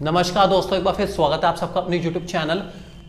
नमस्कार दोस्तों, एक बार फिर स्वागत है आप सबका अपने YouTube चैनल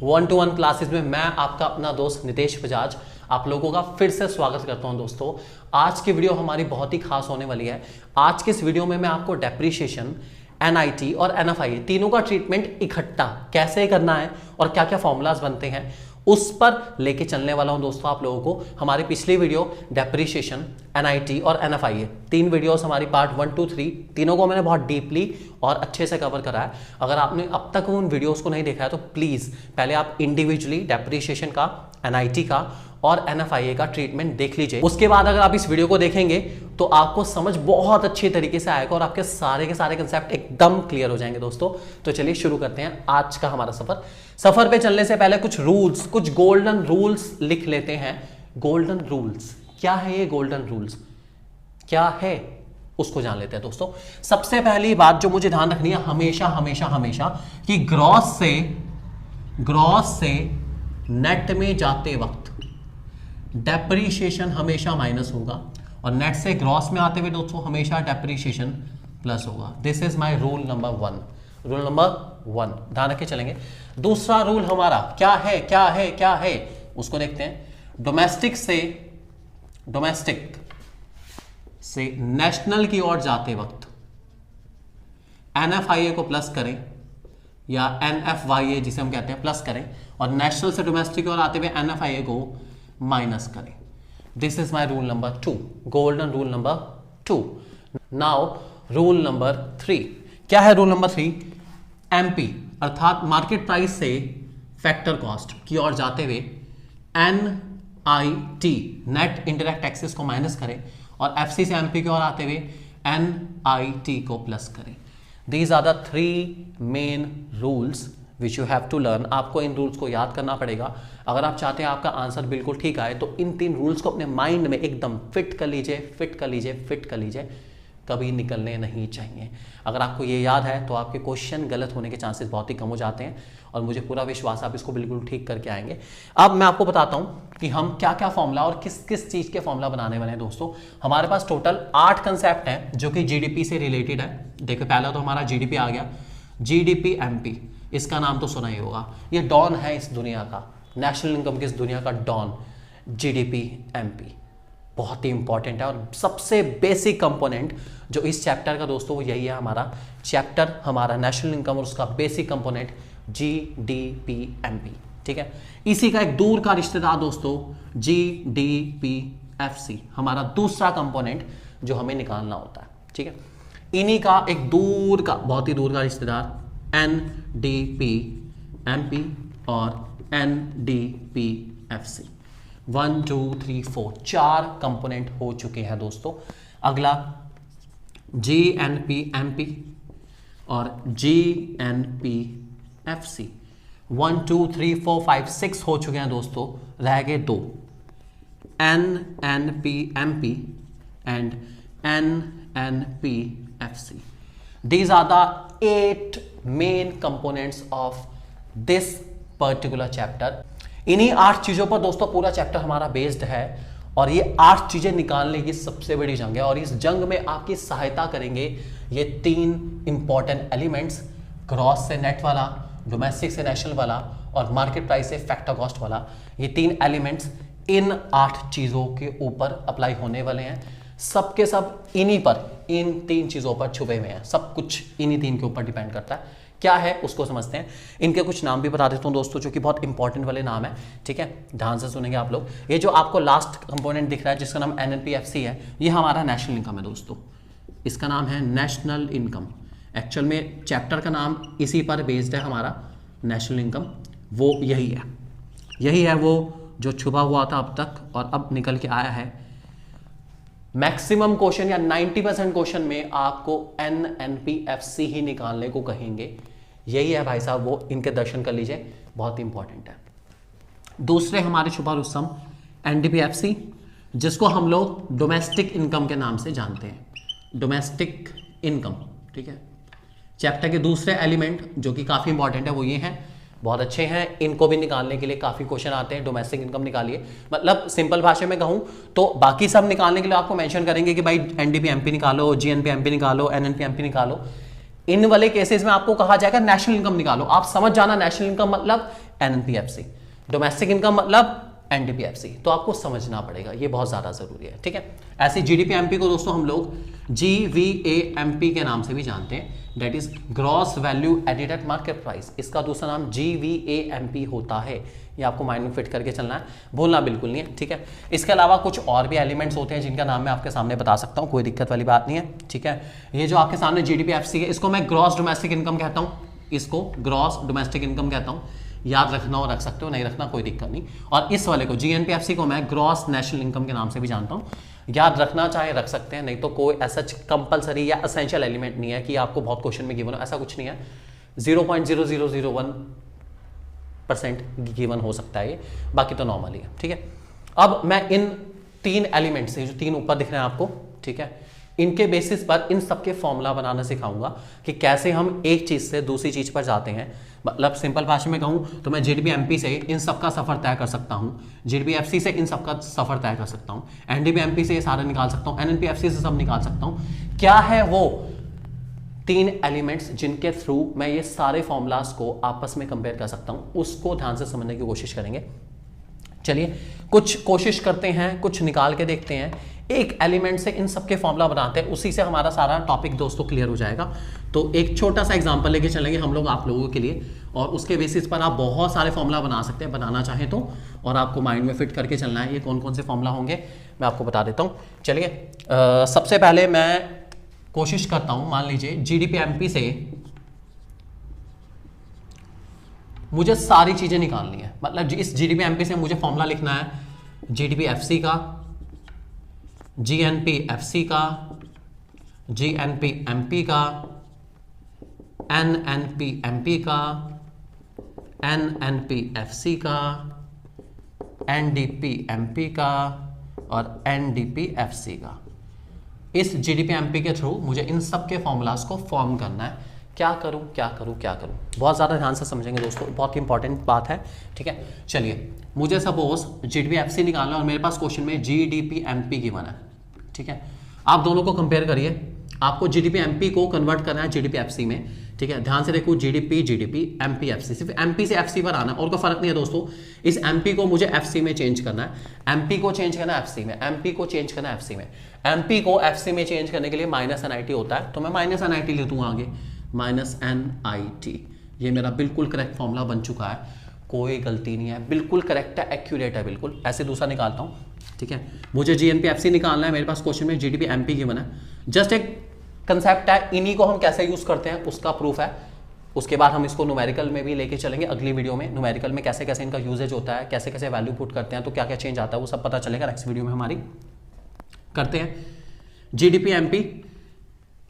1-to-1 क्लासेस में। मैं आपका अपना दोस्त नितेश बजाज आप लोगों का फिर से स्वागत करता हूं। दोस्तों, आज की वीडियो हमारी बहुत ही खास होने वाली है। आज के इस वीडियो में मैं आपको डेप्रीशिएशन, NIT और NFI तीनों का ट्रीटमेंट इकट्ठा कैसे करना है और क्या क्या फॉर्मूलाज बनते हैं उस पर लेके चलने वाला हूं दोस्तों आप लोगों को। हमारी पिछली वीडियो डेप्रीशिएशन, NIT और NFI है, तीन वीडियोस हमारी पार्ट 1, 2, 3 तीनों को मैंने बहुत डीपली और अच्छे से कवर करा है। अगर आपने अब तक उन वीडियोस को नहीं देखा है तो प्लीज पहले आप इंडिविजुअली डेप्रीशिएशन का, NIT का और NFI का ट्रीटमेंट देख लीजिए। उसके बाद अगर आप इस वीडियो को देखेंगे तो आपको समझ बहुत अच्छी तरीके से आएगा और आपके सारे के सारे कंसेप्ट एकदम क्लियर हो जाएंगे दोस्तों। तो चलिए शुरू करते हैं आज का हमारा सफर पे चलने से पहले कुछ रूल्स, कुछ गोल्डन रूल्स लिख लेते हैं। गोल्डन रूल्स क्या है? ये गोल्डन रूल्स क्या है उसको जान लेते हैं दोस्तों। सबसे पहली बात जो मुझे ध्यान रखनी है हमेशा हमेशा हमेशा कि ग्रॉस से नेट में जाते वक्त डेप्रीशिएशन हमेशा माइनस होगा और नेट से ग्रॉस में आते हुए दोस्तों हमेशा डेप्रीशिएशन प्लस होगा। This is my rule number 1। Rule number 1 ध्यान रख के चलेंगे। दूसरा रूल हमारा क्या है उसको देखते हैं। डोमेस्टिक से नेशनल की ओर जाते वक्त NFIA को प्लस करें या NFYA जिसे हम कहते हैं प्लस करें और नेशनल से डोमेस्टिक की ओर आते हुए NFIA को माइनस करें। This is my rule number 2, golden rule number 2। Now rule number 3 क्या है? रूल नंबर 3 MP अर्थात मार्केट प्राइस से फैक्टर कॉस्ट की ओर जाते हुए NIT नेट इंटरैक्ट टैक्सेस को माइनस करें और FC से MP की ओर आते हुए NIT को प्लस करें। These are the 3 main rules which you have to learn. आपको इन रूल्स को याद करना पड़ेगा अगर आप चाहते हैं आपका आंसर बिल्कुल ठीक आए। तो इन 3 रूल्स को अपने माइंड में एकदम फिट कर लीजिए, कभी निकलने नहीं चाहिए। अगर आपको ये याद है तो आपके क्वेश्चन गलत होने के चांसेस बहुत ही कम हो जाते हैं और मुझे पूरा विश्वास आप इसको बिल्कुल ठीक करके आएंगे। अब मैं आपको बताता हूँ कि हम क्या क्या फॉर्मूला और किस किस चीज़ के फॉर्मूला बनाने वाले हैं दोस्तों। हमारे पास टोटल 8 कंसेप्ट हैं जो कि GDP से रिलेटेड है। देखो पहला तो हमारा GDP आ गया, GDP MP, इसका नाम तो सुना ही होगा। ये डॉन है इस दुनिया का, नेशनल इनकम की इस दुनिया का डॉन। GDP MP बहुत ही इंपॉर्टेंट है और सबसे बेसिक कंपोनेंट जो इस चैप्टर का दोस्तों वो यही है। हमारा चैप्टर हमारा नेशनल इनकम और उसका बेसिक कंपोनेंट GDP MP, ठीक है। इसी का एक दूर का रिश्तेदार दोस्तों GDP FC, हमारा दूसरा कंपोनेंट जो हमें निकालना होता है, ठीक है। इन्हीं का एक दूर का, बहुत ही दूर का रिश्तेदार NDP MP और NDP FC। 1 2 3 4 4 कंपोनेंट हो चुके हैं दोस्तों। अगला GNP MP और GNP FC। 1 2 3 4 5 6 हो चुके हैं दोस्तों, रह गए 2, NNP MP and NNP FC। These are the 8 main components of this particular chapter। इन्हीं 8 चीजों पर दोस्तों पूरा चैप्टर हमारा बेस्ड है और ये 8 चीजें निकालने की सबसे बड़ी जंग है और इस जंग में आपकी सहायता करेंगे ये 3 इंपॉर्टेंट एलिमेंट्स, ग्रॉस से नेट वाला, डोमेस्टिक से नेशनल वाला और मार्केट प्राइस से फैक्टर कॉस्ट वाला। ये 3 एलिमेंट्स इन 8 चीजों के ऊपर अप्लाई होने वाले हैं। सबके सब इन्हीं पर, इन 3 चीजों पर छुपे हुए हैं। सब कुछ इन्हीं 3 के ऊपर डिपेंड करता है। क्या है उसको समझते हैं। इनके कुछ नाम भी बता देता हूं दोस्तों जो कि बहुत इंपॉर्टेंट वाले नाम है, ठीक है। ध्यान से सुनेंगे आप लोग। ये जो आपको लास्ट कंपोनेंट दिख रहा है जिसका नाम NNP FC है, ये हमारा नेशनल इनकम है दोस्तों। इसका नाम है नेशनल इनकम। एक्चुअल में चैप्टर का नाम इसी पर बेस्ड है हमारा, नेशनल इनकम। वो यही है वो जो छुपा हुआ था अब तक और अब निकल के आया है। मैक्सिमम क्वेश्चन या 90% क्वेश्चन में आपको NNP FC ही निकालने को कहेंगे। यही है भाई साहब वो, इनके दर्शन कर लीजिए, बहुत ही इंपॉर्टेंट है। दूसरे हमारे छुपा रुस्तम NDP FC, जिसको हम लोग डोमेस्टिक इनकम के नाम से जानते हैं। डोमेस्टिक इनकम, ठीक है। चैप्टर के दूसरे एलिमेंट जो कि काफी इंपॉर्टेंट है वो ये हैं, बहुत अच्छे हैं। इनको भी निकालने के लिए काफ़ी क्वेश्चन आते हैं। डोमेस्टिक इनकम निकालिए, मतलब सिंपल भाषा में कहूँ तो बाकी सब निकालने के लिए आपको मेंशन करेंगे कि भाई एनडीपी एमपी निकालो, जीएनपी एमपी निकालो, एनएनपी एमपी निकालो। इन वाले केसेस में आपको कहा जाएगा नेशनल इनकम निकालो। आप समझ जाना नेशनल इनकम मतलब एनएनपीएफसी, डोमेस्टिक इनकम मतलब एनडीपीएफसी, तो आपको समझना पड़ेगा, ये बहुत ज्यादा जरूरी है, ठीक है। ऐसे जीडीपी एमपी को दोस्तों हम लोग जीवीएएमपी के नाम से भी जानते हैं, that is gross value added at market price. इसका दूसरा नाम जीवीएएमपी होता है, ये आपको माइंड में फिट करके चलना है, भूलना बिल्कुल नहीं है, ठीक है। इसके अलावा कुछ और भी एलिमेंट्स होते हैं जिनका नाम मैं आपके सामने बता सकता हूँ, कोई दिक्कत वाली बात नहीं है, ठीक है। ये जो आपके सामने जीडीपीएफसी है, इसको मैं ग्रॉस डोमेस्टिक इनकम कहता हूँ, इसको ग्रॉस डोमेस्टिक इनकम कहता हूँ। याद रखना हो रख सकते हो, नहीं रखना कोई दिक्कत नहीं। और इस वाले को जीएनपीएफसी को मैं ग्रॉस नेशनल इनकम के नाम से भी जानता हूँ। याद रखना चाहे रख सकते हैं, नहीं तो कोई ऐसा कंपलसरी या एसेंशियल एलिमेंट नहीं है कि आपको बहुत क्वेश्चन में गिवन हो, ऐसा कुछ नहीं है। 0.0001% गिवन हो सकता है ये, बाकी तो नॉर्मल ही है, ठीक है। अब मैं इन 3 एलिमेंट से, जो 3 ऊपर दिख रहे हैं आपको, ठीक है, इनके बेसिस पर इन सबके फॉर्मूला बनाना सिखाऊंगा कि कैसे हम एक चीज से दूसरी चीज पर जाते हैं। मतलब सिंपल भाषा में कहूं तो मैं जीडीपी एमपी से इन सबका सफर तय कर सकता हूं, जीडीपी एफसी से इन सबका सफर तय कर सकता हूं, एनडीपी एमपी से ये सारे निकाल सकता हूं, एनएनपीएफसी से सब निकाल सकता हूं। क्या है वो 3 एलिमेंट्स जिनके थ्रू मैं ये सारे फॉर्मूलाज को आपस में कंपेयर कर सकता हूं, उसको ध्यान से समझने की कोशिश करेंगे। चलिए कुछ कोशिश करते हैं, कुछ निकाल के देखते हैं, एक एलिमेंट से इन सबके फॉर्मूला बनाते हैं, उसी से हमारा सारा टॉपिक दोस्तों क्लियर हो जाएगा। तो एक छोटा सा एग्जांपल लेके चलेंगे हम लोग आप लोगों के लिए, और उसके बेसिस पर आप बहुत सारे फॉर्मूला बना सकते हैं, बनाना चाहें तो, और आपको माइंड में फिट करके चलना है। ये कौन कौन से फॉर्मूला होंगे मैं आपको बता देता हूँ। चलिए सबसे पहले मैं कोशिश करता हूँ, मान लीजिए जीडीपी एमपी से मुझे सारी चीजें निकालनी है, मतलब इस जीडीपी एमपी से मुझे फॉर्मूला लिखना है जीडीपी एफसी का, जीएनपी एफसी का, जीएनपी एमपी का, एनएनपी एमपी का, एनएनपी एफसी का, एनडीपी एमपी का और एनडीपी एफसी का। इस जीडीपी एमपी के थ्रू मुझे इन सब के फॉर्मूलाज को फॉर्म करना है। क्या करूं क्या करूं क्या करूं, बहुत ज़्यादा ध्यान से समझेंगे दोस्तों, बहुत इंपॉर्टेंट बात है, ठीक है। चलिए मुझे सपोज जीडीपी एफसी निकालना है और मेरे पास क्वेश्चन में जीडीपी एमपी गिवन है, ठीक है। आप दोनों को कंपेयर करिए, आपको जीडीपी एमपी को कन्वर्ट करना है जीडीपी एफसी में, ठीक है। ध्यान से देखो, जीडीपी जीडीपी एमपी एफसी, सिर्फ एमपी से एफसी पर आना है और कोई फर्क नहीं है दोस्तों। इस एमपी को मुझे एफसी में चेंज करना है, एमपी को चेंज करना है एफसी में, एमपी को चेंज करना है एफसी में, एमपी को एफसी में चेंज करने के लिए -NIT होता है, तो मैं -NIT ले दूंगा आगे, -NIT। ये मेरा बिल्कुल करेक्ट फॉर्मूला बन चुका है, कोई गलती नहीं है, बिल्कुल करेक्ट है, एक्यूरेट है बिल्कुल। ऐसे दूसरा निकालता हूँ, ठीक है। मुझे जीएनपी एफसी निकालना है, मेरे पास क्वेश्चन में जीडीपी एमपी गिवन है, जस्ट एक कंसेप्ट है, इन्हीं को हम कैसे यूज करते हैं उसका प्रूफ है। उसके बाद हम इसको न्यूमेरिकल में भी लेके चलेंगे अगली वीडियो में, न्यूमेरिकल में कैसे कैसे इनका यूजेज होता है, कैसे कैसे वैल्यू पुट करते हैं तो क्या क्या चेंज आता है, वो सब पता चलेगा नेक्स्ट वीडियो में हमारी। करते हैं जीडीपी एमपी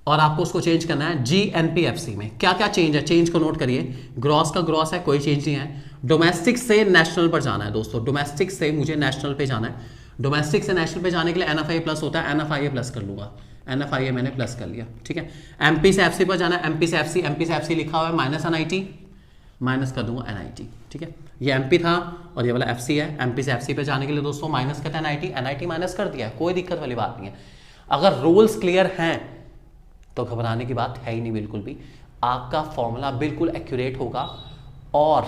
और आपको उसको चेंज करना है जीएनपीएफसी में। क्या क्या चेंज है, चेंज को नोट करिए। ग्रॉस का ग्रॉस है, कोई चेंज नहीं है। डोमेस्टिक से नेशनल पर जाना है दोस्तों, डोमेस्टिक से मुझे नेशनल पे जाना है। डोमेस्टिक से नेशनल पे जाने के लिए एनएफआई प्लस होता है, एनएफआई प्लस कर लूंगा, एनएफआई मैंने प्लस कर लिया, ठीक है। एमपी से एफसी पर जाना है, एमपी से एफसी, एमपी से एफसी लिखा हुआ है -NIT, माइनस कर दूंगा NIT, ठीक है। ये एमपी था और ये वाला एफसी है। एमपी से एफसी पे जाने के लिए दोस्तों माइनस करते हैं NIT माइनस कर दिया है, कोई दिक्कत वाली बात नहीं है। अगर रूल्स क्लियर हैं तो घबराने की बात है ही नहीं बिल्कुल भी, आपका फॉर्मूला बिल्कुल एक्यूरेट होगा और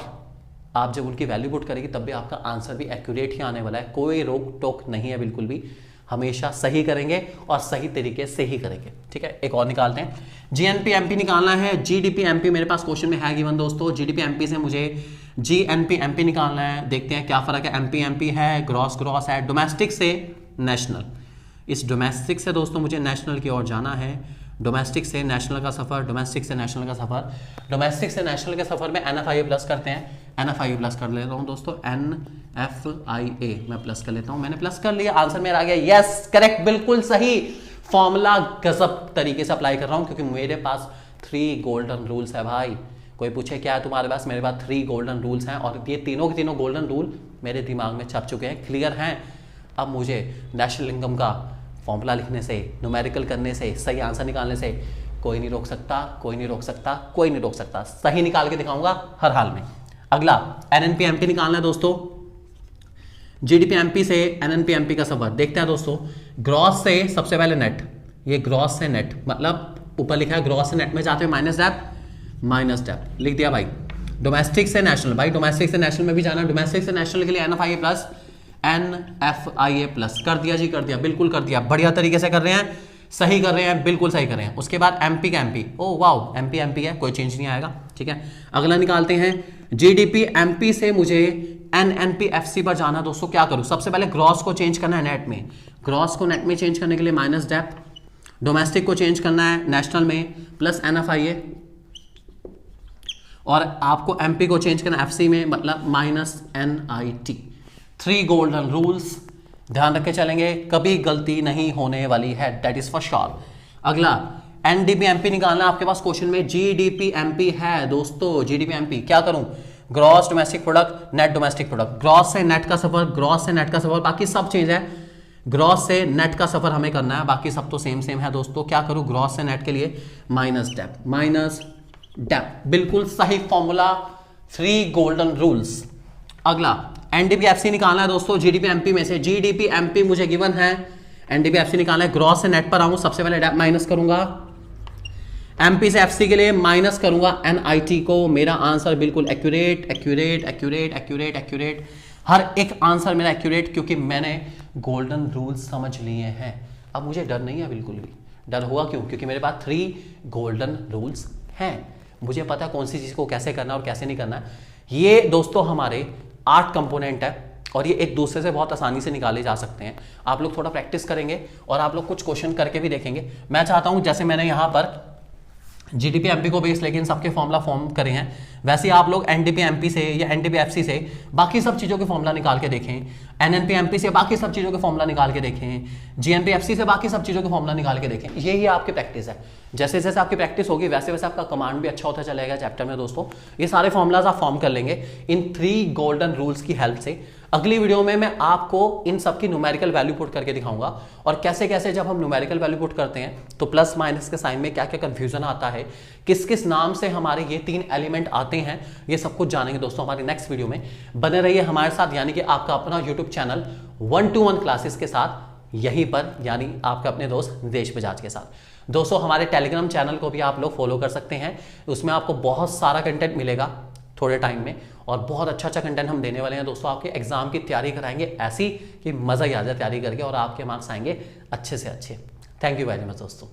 आप जब उनकी वैल्यू पुट करेगी तब भी आपका आंसर भी एक्यूरेट ही आने वाला है, कोई रोक टोक नहीं है बिल्कुल भी, हमेशा सही करेंगे और सही तरीके से ही करेंगे, ठीक है। एक और निकालते हैं, जीएनपी एमपी निकालना है। जीडीपी एमपी मेरे पास क्वेश्चन में है गिवन दोस्तों, जीडीपी एमपी से मुझे जीएनपी एमपी निकालना है। देखते हैं क्या फर्क है, एमपी एमपी है, ग्रॉस ग्रॉस है, डोमेस्टिक से नेशनल। इस डोमेस्टिक से दोस्तों मुझे नेशनल की ओर जाना है, डोमेस्टिक से नेशनल का सफर, डोमेस्टिक से नेशनल का सफर, डोमेस्टिक से नेशनल के सफर में एनएफआईए प्लस करते हैं, एनएफआईए प्लस कर लेता हूं दोस्तों, एनएफआईए मैं प्लस कर लेता हूं, मैंने प्लस कर लिया, आंसर मेरा आ गया, यस करेक्ट, बिल्कुल सही फॉर्मूला, गजब तरीके से अप्लाई कर रहा हूं क्योंकि मेरे पास 3 गोल्डन रूल्स है भाई। कोई पूछे क्या है तुम्हारे पास, मेरे पास 3 गोल्डन रूल्स हैं और ये तीनों के तीनों गोल्डन रूल मेरे दिमाग में छप चुके हैं, क्लियर हैं। अब मुझे नेशनल इनकम का फॉर्मूला लिखने से, न्यूमेरिकल करने से, सही आंसर निकालने से कोई नहीं रोक सकता, कोई नहीं रोक सकता, कोई नहीं रोक सकता, सही निकाल के दिखाऊंगा हर हाल में। अगला एनएनपी एमपी निकालना है दोस्तों, जीडीपी एमपी से एनएनपी एमपी का सफर देखते हैं दोस्तों। ग्रॉस से सबसे पहले नेट, ये ग्रॉस से नेट मतलब ऊपर लिखा है ग्रॉस से नेट में जाते हुए माइनस डेप्थ लिख दिया भाई। डोमेस्टिक से नेशनल, भाई डोमेस्टिक से नेशनल में भी जाना, डोमेस्टिक से नेशनल के लिए NFIA प्लस NFIA प्लस कर दिया जी, कर दिया, बिल्कुल कर दिया, बढ़िया तरीके से कर रहे हैं, सही कर रहे हैं, बिल्कुल सही कर रहे हैं। उसके बाद MP का MP, ओ वाओ MP है, कोई चेंज नहीं आएगा, ठीक है। अगला निकालते हैं GDP MP से मुझे NNP FC पर जाना दोस्तों, क्या करूं? सबसे पहले ग्रॉस को चेंज करना है नेट में, ग्रॉस को नेट में चेंज करने के लिए माइनस डेप्थ, डोमेस्टिक को चेंज करना है नेशनल में प्लस NFIA, और आपको MP को चेंज करना FC में मतलब माइनस NIT। 3 गोल्डन रूल्स ध्यान रख के चलेंगे, कभी गलती नहीं होने वाली है, दैट इज फॉर श्योर। अगला NDP MP निकालना आपके पास क्वेश्चन में, GDP MP है दोस्तों, GDP MP क्या करूं? Gross domestic product, net domestic product, gross से नेट का सफर, ग्रॉस से नेट का सफर, बाकी सब चेंज है, ग्रॉस से नेट का सफर हमें करना है, बाकी सब तो सेम है दोस्तों। क्या करूं? ग्रॉस से नेट के लिए माइनस डेप्थ, बिल्कुल सही फॉर्मूला, 3 गोल्डन रूल्स। अगला NDP FC निकालना है दोस्तों, GDP MP में से, GDP MP मुझे गिवन है, NDP FC निकालना है, ग्रॉस से नेट पर आऊं, सबसे पहले डेप्थ माइनस करूंगा, MP से FC के लिए माइनस करूंगा NIT को। मेरा आंसर बिल्कुल एक्यूरेट, हर एक आंसर मेरा एक्यूरेट, क्योंकि मैंने गोल्डन रूल्स समझ लिए हैं। अब मुझे डर नहीं है बिल्कुल भी, डर हुआ क्यों? क्योंकि मेरे पास 3 गोल्डन रूल्स हैं, मुझे पता है कौन सी चीज को कैसे करना है और कैसे नहीं करना है। ये दोस्तों हमारे 8 कंपोनेंट है और ये एक दूसरे से बहुत आसानी से निकाले जा सकते हैं। आप लोग थोड़ा प्रैक्टिस करेंगे और आप लोग कुछ क्वेश्चन करके भी देखेंगे। मैं चाहता हूं जैसे मैंने यहाँ पर GDP MP को बेस लेकिन सबके फॉर्मूला फॉर्म करे हैं, वैसे आप लोग NDP MP से या NDP FC से बाकी सब चीज़ों के फॉर्मूला निकाल के देखें, NNP MP से बाकी सब चीज़ों के फॉर्मूला निकाल के देखें, GNP FC से बाकी सब चीज़ों के फॉर्मूला निकाल के देखें। यही आपकी प्रैक्टिस है, जैसे जैसे आपकी प्रैक्टिस होगी वैसे वैसे आपका कमांड भी अच्छा होता चलेगा चैप्टर में दोस्तों। ये सारे फॉर्मूलाज आप फॉर्म कर लेंगे इन 3 गोल्डन रूल्स की हेल्प से। अगली वीडियो में मैं आपको इन सब की न्यूमेरिकल वैल्यू पुट करके दिखाऊंगा और कैसे कैसे जब हम न्यूमेरिकल वैल्यू पुट करते हैं तो प्लस माइनस के साइन में क्या क्या कंफ्यूजन आता है, किस किस नाम से हमारे ये 3 एलिमेंट आते हैं, ये सब कुछ जानेंगे दोस्तों हमारी नेक्स्ट वीडियो में। बने रहिए हमारे साथ, यानी कि आपका अपना यूट्यूब चैनल 1-to-1 क्लासेस के साथ, यहीं पर, यानी आपके अपने दोस्त निदेश बजाज के साथ। दोस्तों हमारे टेलीग्राम चैनल को भी आप लोग फॉलो कर सकते हैं, उसमें आपको बहुत सारा कंटेंट मिलेगा थोड़े टाइम में, और बहुत अच्छा कंटेंट हम देने वाले हैं दोस्तों। आपके एग्जाम की तैयारी कराएंगे ऐसी कि मजा ही आ जाए तैयारी करके और आपके मार्क्स आएंगे अच्छे से अच्छे। थैंक यू वेरी मच दोस्तों।